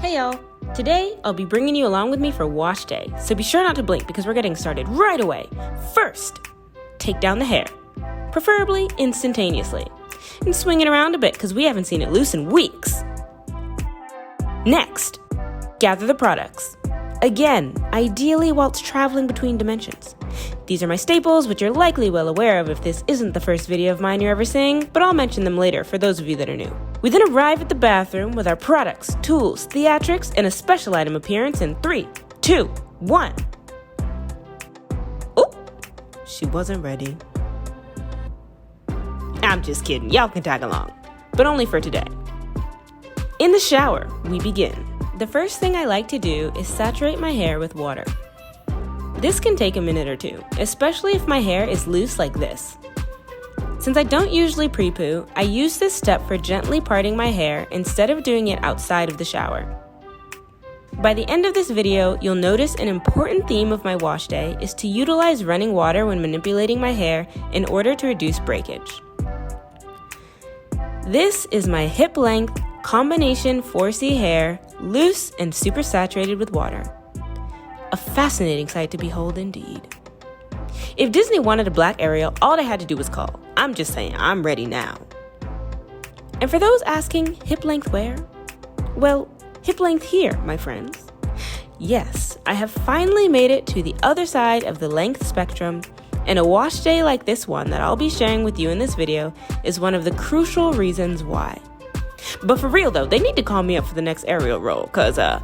Hey y'all! Today, I'll be bringing you along with me for wash day, so be sure not to blink because we're getting started right away. First, take down the hair, preferably instantaneously, and swing it around a bit because we haven't seen it loose in weeks. Next, gather the products. Again, ideally whilst traveling between dimensions. These are my staples, which you're likely well aware of if this isn't the first video of mine you're ever seeing, but I'll mention them later for those of you that are new. We then arrive at the bathroom with our products, tools, theatrics, and a special item appearance in 3, 2, 1. Oh, she wasn't ready. I'm just kidding, y'all can tag along, but only for today. In the shower, we begin. The first thing I like to do is saturate my hair with water. This can take a minute or two, especially if my hair is loose like this. Since I don't usually pre-poo, I use this step for gently parting my hair instead of doing it outside of the shower. By the end of this video, you'll notice an important theme of my wash day is to utilize running water when manipulating my hair in order to reduce breakage. This is my hip-length combination 4C hair, loose and super saturated with water. A fascinating sight to behold indeed. If Disney wanted a black Ariel, all they had to do was call. I'm just saying, I'm ready now. And for those asking, hip length where? Well, hip length here, my friends. Yes, I have finally made it to the other side of the length spectrum, and a wash day like this one that I'll be sharing with you in this video is one of the crucial reasons why. But for real though, they need to call me up for the next Ariel role, cause I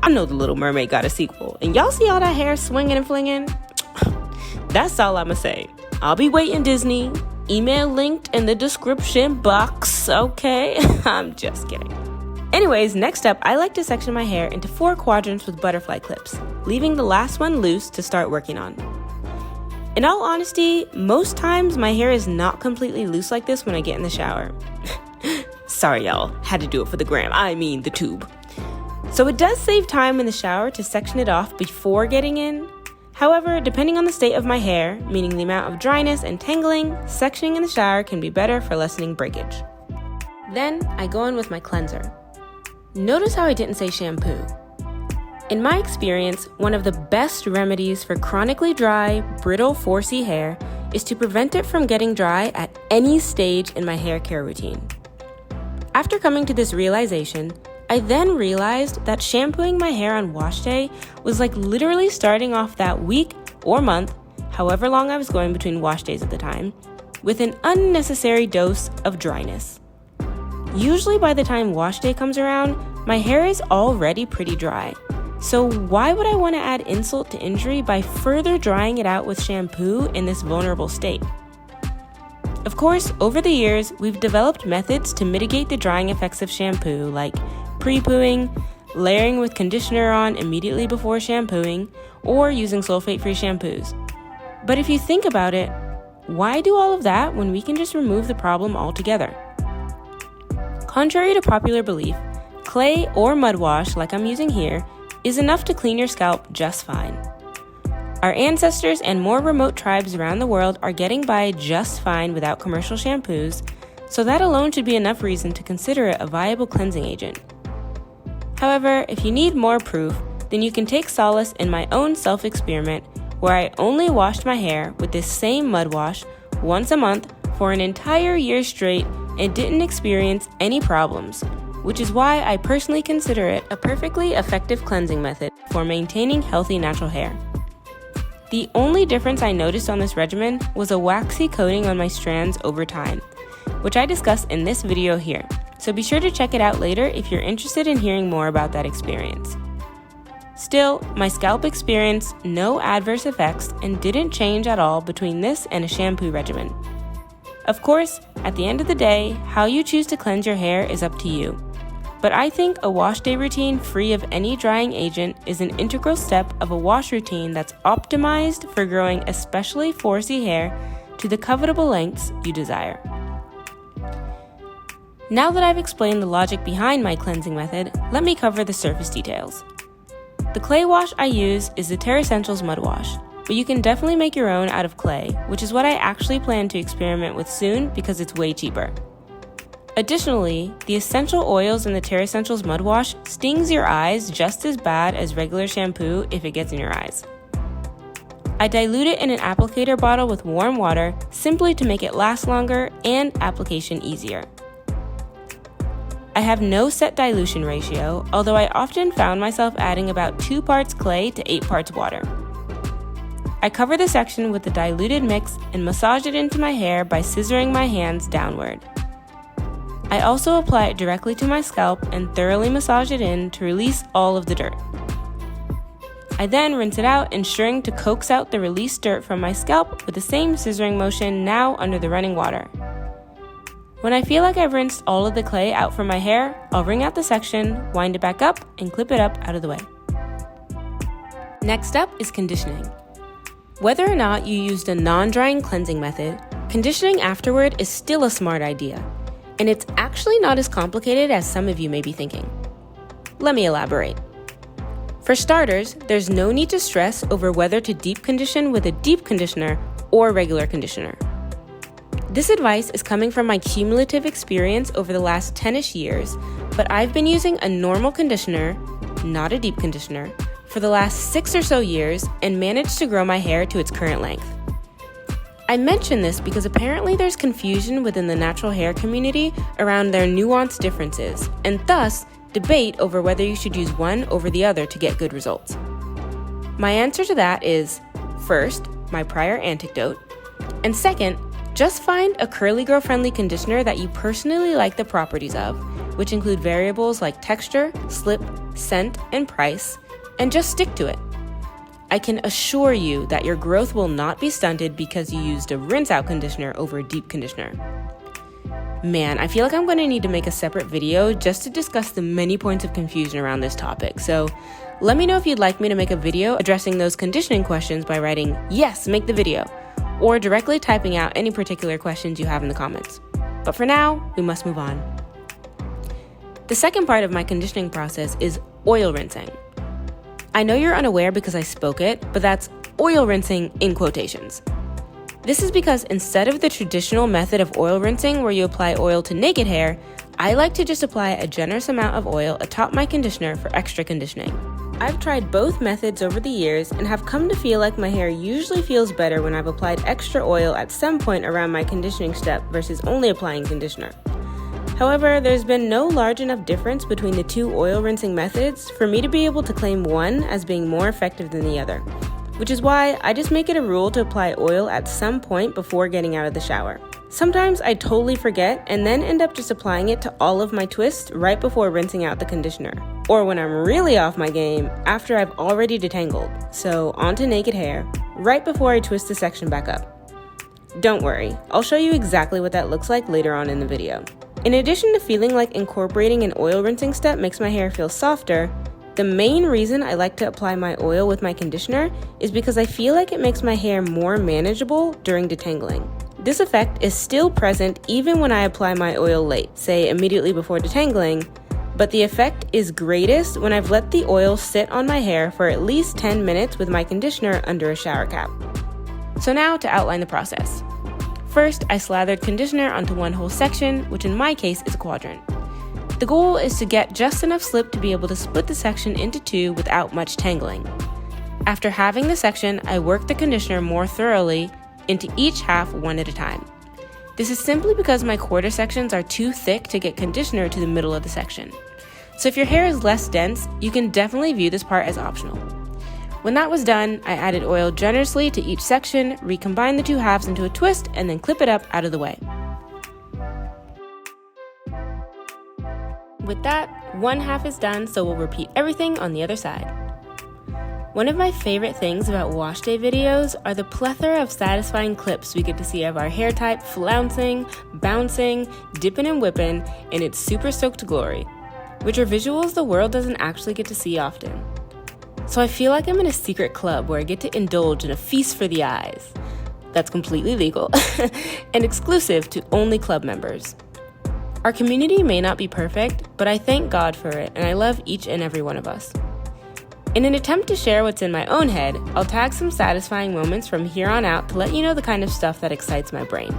know The Little Mermaid got a sequel, and y'all see all that hair swinging and flinging? That's all I'ma say. I'll be waiting, Disney. Email linked in the description box, okay? I'm just kidding. Anyways, next up, I like to section my hair into 4 quadrants with butterfly clips, leaving the last one loose to start working on. In all honesty, most times my hair is not completely loose like this when I get in the shower. Sorry y'all, had to do it for the gram, I mean the tube. So it does save time in the shower to section it off before getting in. However, depending on the state of my hair, meaning the amount of dryness and tangling, sectioning in the shower can be better for lessening breakage. Then I go in with my cleanser. Notice how I didn't say shampoo. In my experience, one of the best remedies for chronically dry, brittle 4C hair is to prevent it from getting dry at any stage in my hair care routine. After coming to this realization, I then realized that shampooing my hair on wash day was like literally starting off that week or month, however long I was going between wash days at the time, with an unnecessary dose of dryness. Usually by the time wash day comes around, my hair is already pretty dry. So why would I want to add insult to injury by further drying it out with shampoo in this vulnerable state? Of course, over the years, we've developed methods to mitigate the drying effects of shampoo, like pre-pooing, layering with conditioner on immediately before shampooing, or using sulfate-free shampoos. But if you think about it, why do all of that when we can just remove the problem altogether? Contrary to popular belief, clay or mud wash, like I'm using here, is enough to clean your scalp just fine. Our ancestors and more remote tribes around the world are getting by just fine without commercial shampoos, so that alone should be enough reason to consider it a viable cleansing agent. However, if you need more proof, then you can take solace in my own self-experiment where I only washed my hair with this same mud wash once a month for an entire year straight and didn't experience any problems, which is why I personally consider it a perfectly effective cleansing method for maintaining healthy natural hair. The only difference I noticed on this regimen was a waxy coating on my strands over time, which I discuss in this video here, so be sure to check it out later if you're interested in hearing more about that experience. Still, my scalp experienced no adverse effects and didn't change at all between this and a shampoo regimen. Of course, at the end of the day, how you choose to cleanse your hair is up to you. But I think a wash day routine free of any drying agent is an integral step of a wash routine that's optimized for growing especially 4C hair to the covetable lengths you desire. Now that I've explained the logic behind my cleansing method, let me cover the surface details. The clay wash I use is the Terra Essentials Mud Wash, but you can definitely make your own out of clay, which is what I actually plan to experiment with soon because it's way cheaper. Additionally, the essential oils in the Terra Essentials Mud Wash stings your eyes just as bad as regular shampoo if it gets in your eyes. I dilute it in an applicator bottle with warm water simply to make it last longer and application easier. I have no set dilution ratio, although I often found myself adding about 2 parts clay to 8 parts water. I cover the section with the diluted mix and massage it into my hair by scissoring my hands downward. I also apply it directly to my scalp and thoroughly massage it in to release all of the dirt. I then rinse it out, ensuring to coax out the released dirt from my scalp with the same scissoring motion now under the running water. When I feel like I've rinsed all of the clay out from my hair, I'll wring out the section, wind it back up, and clip it up out of the way. Next up is conditioning. Whether or not you used a non-drying cleansing method, conditioning afterward is still a smart idea. And it's actually not as complicated as some of you may be thinking. Let me elaborate. For starters, there's no need to stress over whether to deep condition with a deep conditioner or regular conditioner. This advice is coming from my cumulative experience over the last 10-ish years, but I've been using a normal conditioner, not a deep conditioner, for the last 6 or so years and managed to grow my hair to its current length. I mention this because apparently there's confusion within the natural hair community around their nuanced differences, and thus debate over whether you should use one over the other to get good results. My answer to that is, first, my prior anecdote, and second, just find a curly girl friendly conditioner that you personally like the properties of, which include variables like texture, slip, scent, and price, and just stick to it. I can assure you that your growth will not be stunted because you used a rinse-out conditioner over a deep conditioner. Man, I feel like I'm going to need to make a separate video just to discuss the many points of confusion around this topic, so let me know if you'd like me to make a video addressing those conditioning questions by writing, "Yes, make the video," or directly typing out any particular questions you have in the comments. But for now, we must move on. The second part of my conditioning process is oil rinsing. I know you're unaware because I spoke it, but that's oil rinsing in quotations. This is because instead of the traditional method of oil rinsing where you apply oil to naked hair, I like to just apply a generous amount of oil atop my conditioner for extra conditioning. I've tried both methods over the years and have come to feel like my hair usually feels better when I've applied extra oil at some point around my conditioning step versus only applying conditioner. However, there's been no large enough difference between the two oil rinsing methods for me to be able to claim one as being more effective than the other, which is why I just make it a rule to apply oil at some point before getting out of the shower. Sometimes I totally forget and then end up just applying it to all of my twists right before rinsing out the conditioner, or when I'm really off my game, after I've already detangled, so onto naked hair, right before I twist the section back up. Don't worry, I'll show you exactly what that looks like later on in the video. In addition to feeling like incorporating an oil rinsing step makes my hair feel softer, the main reason I like to apply my oil with my conditioner is because I feel like it makes my hair more manageable during detangling. This effect is still present even when I apply my oil late, say immediately before detangling, but the effect is greatest when I've let the oil sit on my hair for at least 10 minutes with my conditioner under a shower cap. So now to outline the process. First, I slathered conditioner onto one whole section, which in my case is a quadrant. The goal is to get just enough slip to be able to split the section into two without much tangling. After having the section, I work the conditioner more thoroughly into each half one at a time. This is simply because my quarter sections are too thick to get conditioner to the middle of the section. So if your hair is less dense, you can definitely view this part as optional. When that was done, I added oil generously to each section, recombined the two halves into a twist, and then clip it up out of the way. With that, one half is done, so we'll repeat everything on the other side. One of my favorite things about wash day videos are the plethora of satisfying clips we get to see of our hair type flouncing, bouncing, dipping and whipping in its super soaked glory, which are visuals the world doesn't actually get to see often. So I feel like I'm in a secret club where I get to indulge in a feast for the eyes. That's completely legal and exclusive to only club members. Our community may not be perfect, but I thank God for it, and I love each and every one of us. In an attempt to share what's in my own head, I'll tag some satisfying moments from here on out to let you know the kind of stuff that excites my brain.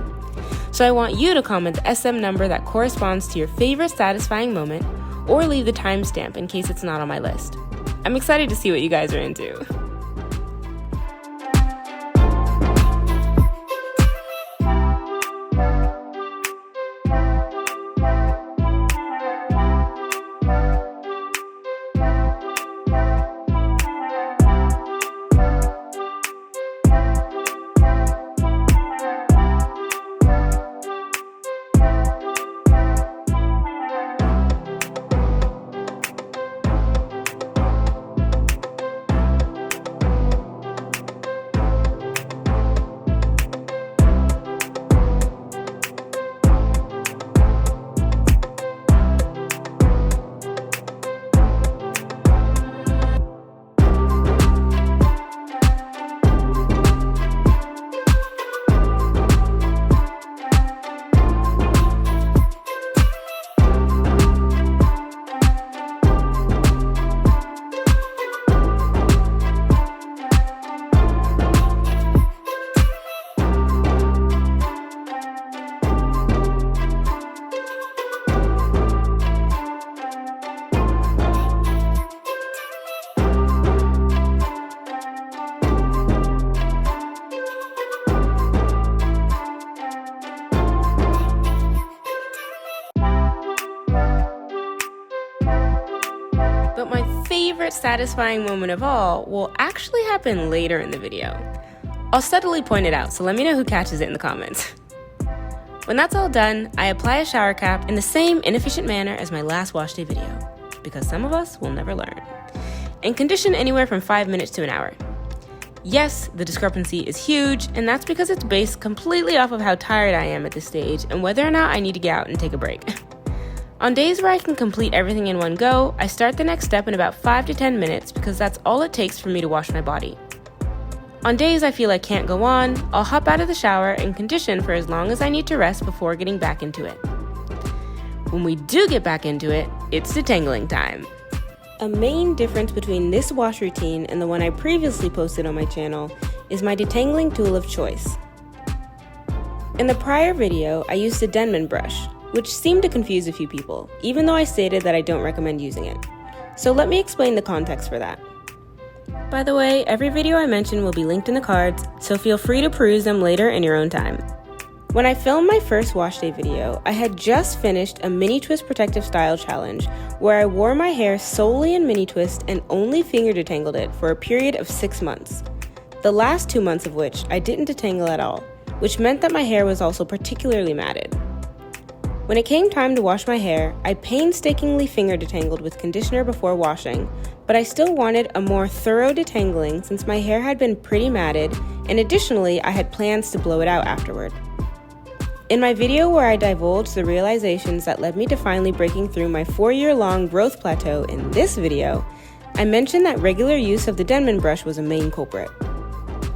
So I want you to comment the SM number that corresponds to your favorite satisfying moment, or leave the timestamp in case it's not on my list. I'm excited to see what you guys are into. But my favorite satisfying moment of all will actually happen later in the video. I'll subtly point it out, so let me know who catches it in the comments. When that's all done, I apply a shower cap in the same inefficient manner as my last wash day video, because some of us will never learn, and condition anywhere from 5 minutes to an hour. Yes, the discrepancy is huge, and that's because it's based completely off of how tired I am at this stage and whether or not I need to get out and take a break. On days where I can complete everything in one go, I start the next step in about 5 to 10 minutes because that's all it takes for me to wash my body. On days I feel I can't go on, I'll hop out of the shower and condition for as long as I need to rest before getting back into it. When we do get back into it, it's detangling time. A main difference between this wash routine and the one I previously posted on my channel is my detangling tool of choice. In the prior video, I used a Denman brush, which seemed to confuse a few people, even though I stated that I don't recommend using it. So let me explain the context for that. By the way, every video I mention will be linked in the cards, so feel free to peruse them later in your own time. When I filmed my first wash day video, I had just finished a mini twist protective style challenge where I wore my hair solely in mini twist and only finger detangled it for a period of 6 months. The last 2 months of which I didn't detangle at all, which meant that my hair was also particularly matted. When it came time to wash my hair, I painstakingly finger detangled with conditioner before washing, but I still wanted a more thorough detangling since my hair had been pretty matted, and additionally I had plans to blow it out afterward. In my video where I divulged the realizations that led me to finally breaking through my 4-year-long growth plateau in this video, I mentioned that regular use of the Denman brush was a main culprit.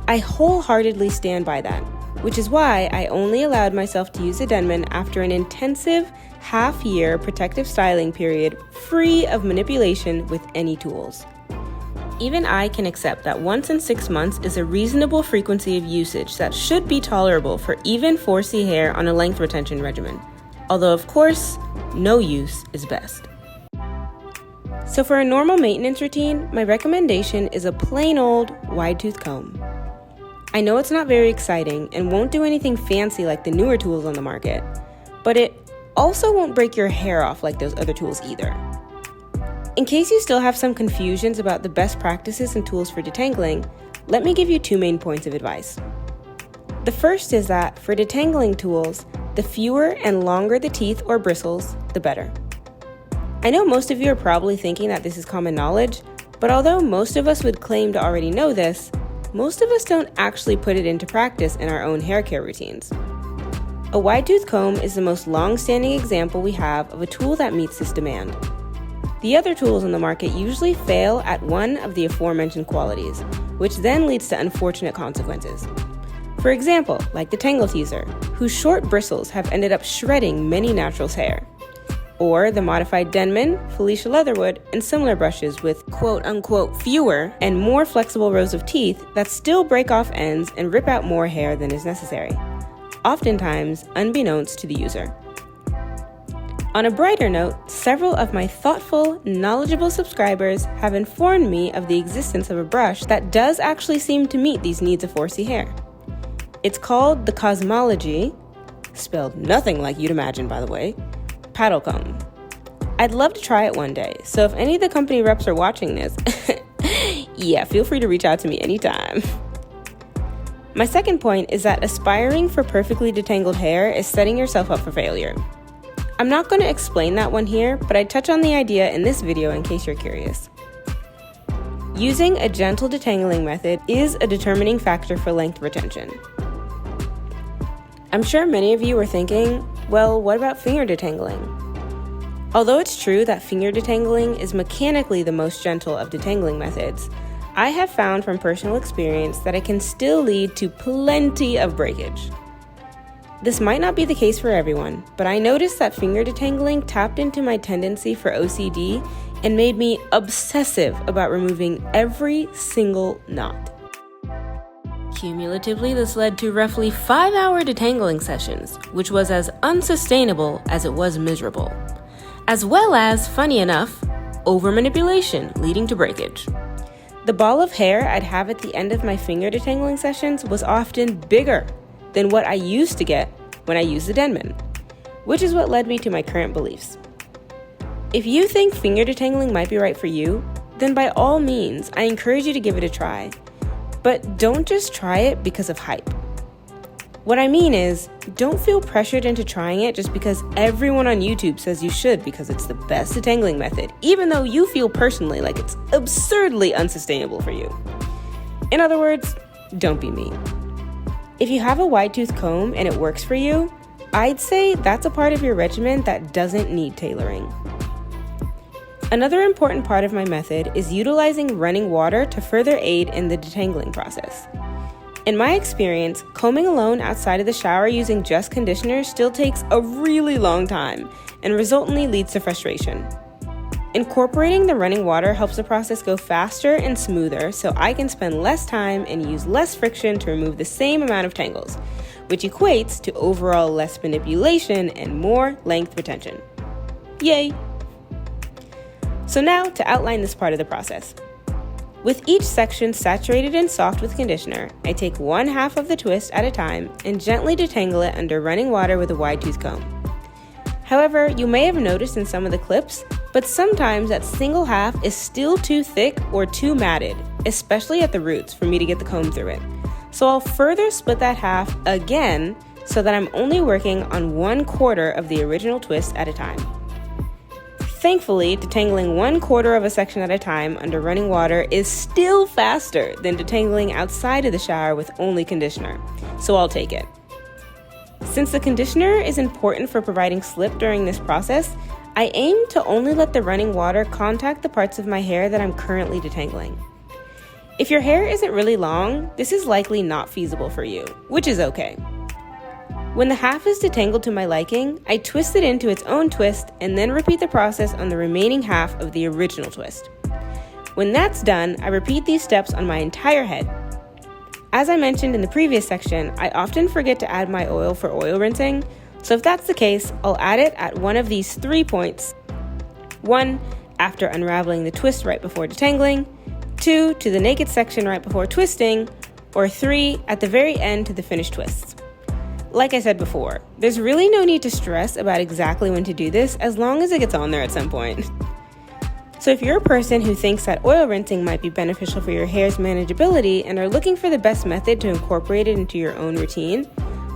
I wholeheartedly stand by that, which is why I only allowed myself to use a Denman after an intensive half-year protective styling period free of manipulation with any tools. Even I can accept that once in 6 months is a reasonable frequency of usage that should be tolerable for even 4C hair on a length retention regimen, although of course, no use is best. So for a normal maintenance routine, my recommendation is a plain old wide tooth comb. I know it's not very exciting and won't do anything fancy like the newer tools on the market, but it also won't break your hair off like those other tools either. In case you still have some confusions about the best practices and tools for detangling, let me give you 2 main points of advice. The first is that for detangling tools, the fewer and longer the teeth or bristles, the better. I know most of you are probably thinking that this is common knowledge, but although most of us would claim to already know this, most of us don't actually put it into practice in our own hair care routines. A wide tooth comb is the most long-standing example we have of a tool that meets this demand. The other tools on the market usually fail at one of the aforementioned qualities, which then leads to unfortunate consequences. For example, like the Tangle Teaser, whose short bristles have ended up shredding many naturals' hair. Or the modified Denman, Felicia Leatherwood, and similar brushes with quote-unquote fewer and more flexible rows of teeth that still break off ends and rip out more hair than is necessary. oftentimes unbeknownst to the user. On a brighter note, several of my thoughtful, knowledgeable subscribers have informed me of the existence of a brush that does actually seem to meet these needs of 4C hair. It's called the Cosmology, spelled nothing like you'd imagine by the way, paddle comb. I'd love to try it one day, so if any of the company reps are watching this, yeah, feel free to reach out to me anytime. My second point is that aspiring for perfectly detangled hair is setting yourself up for failure. I'm not going to explain that one here, but I touch on the idea in this video in case you're curious. Using a gentle detangling method is a determining factor for length retention. I'm sure many of you are thinking, well, what about finger detangling? Although it's true that finger detangling is mechanically the most gentle of detangling methods, I have found from personal experience that it can still lead to plenty of breakage. This might not be the case for everyone, but I noticed that finger detangling tapped into my tendency for OCD and made me obsessive about removing every single knot. Cumulatively, this led to roughly 5-hour detangling sessions, which was as unsustainable as it was miserable, as well as, funny enough, over-manipulation leading to breakage. The ball of hair I'd have at the end of my finger detangling sessions was often bigger than what I used to get when I used the Denman, which is what led me to my current beliefs. If you think finger detangling might be right for you, then by all means, I encourage you to give it a try. But don't just try it because of hype. What I mean is, don't feel pressured into trying it just because everyone on YouTube says you should because it's the best detangling method, even though you feel personally like it's absurdly unsustainable for you. In other words, don't be me. If you have a wide tooth comb and it works for you, I'd say that's a part of your regimen that doesn't need tailoring. Another important part of my method is utilizing running water to further aid in the detangling process. In my experience, combing alone outside of the shower using just conditioner still takes a really long time and resultantly leads to frustration. Incorporating the running water helps the process go faster and smoother so I can spend less time and use less friction to remove the same amount of tangles, which equates to overall less manipulation and more length retention. Yay! So now to outline this part of the process. With each section saturated and soft with conditioner, I take 1/2 of the twist at a time and gently detangle it under running water with a wide tooth comb. However, you may have noticed in some of the clips, but sometimes that single half is still too thick or too matted, especially at the roots, for me to get the comb through it. So I'll further split that half again so that I'm only working on 1/4 of the original twist at a time. Thankfully, detangling 1/4 of a section at a time under running water is still faster than detangling outside of the shower with only conditioner, so I'll take it. Since the conditioner is important for providing slip during this process, I aim to only let the running water contact the parts of my hair that I'm currently detangling. If your hair isn't really long, this is likely not feasible for you, which is okay. When the half is detangled to my liking, I twist it into its own twist and then repeat the process on the remaining half of the original twist. When that's done, I repeat these steps on my entire head. As I mentioned in the previous section, I often forget to add my oil for oil rinsing, so if that's the case, I'll add it at one of these 3 points. 1, after unraveling the twist right before detangling, 2, to the naked section right before twisting, or 3, at the very end to the finished twists. Like I said before, there's really no need to stress about exactly when to do this as long as it gets on there at some point. So if you're a person who thinks that oil rinsing might be beneficial for your hair's manageability and are looking for the best method to incorporate it into your own routine,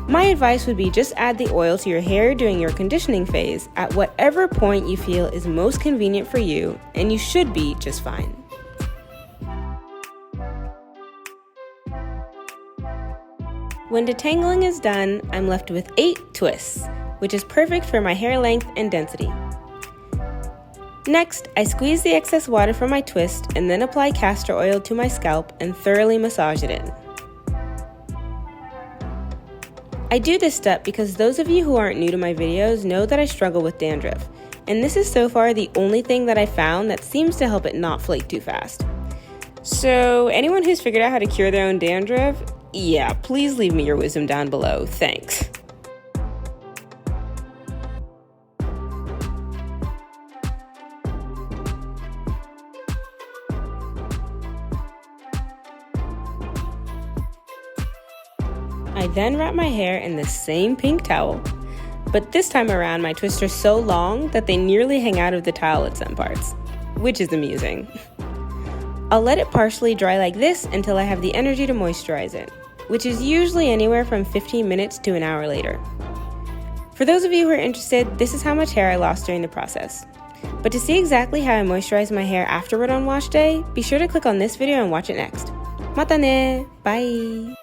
my advice would be just add the oil to your hair during your conditioning phase at whatever point you feel is most convenient for you, and you should be just fine. When detangling is done, I'm left with 8 twists, which is perfect for my hair length and density. Next, I squeeze the excess water from my twist and then apply castor oil to my scalp and thoroughly massage it in. I do this step because those of you who aren't new to my videos know that I struggle with dandruff, and this is so far the only thing that I found that seems to help it not flake too fast. So anyone who's figured out how to cure their own dandruff, yeah, please leave me your wisdom down below, thanks. I then wrap my hair in the same pink towel, but this time around my twists are so long that they nearly hang out of the towel at some parts, which is amusing. I'll let it partially dry like this until I have the energy to moisturize it, which is usually anywhere from 15 minutes to an hour later. For those of you who are interested, this is how much hair I lost during the process. But to see exactly how I moisturize my hair afterward on wash day, be sure to click on this video and watch it next. Mata ne! Bye!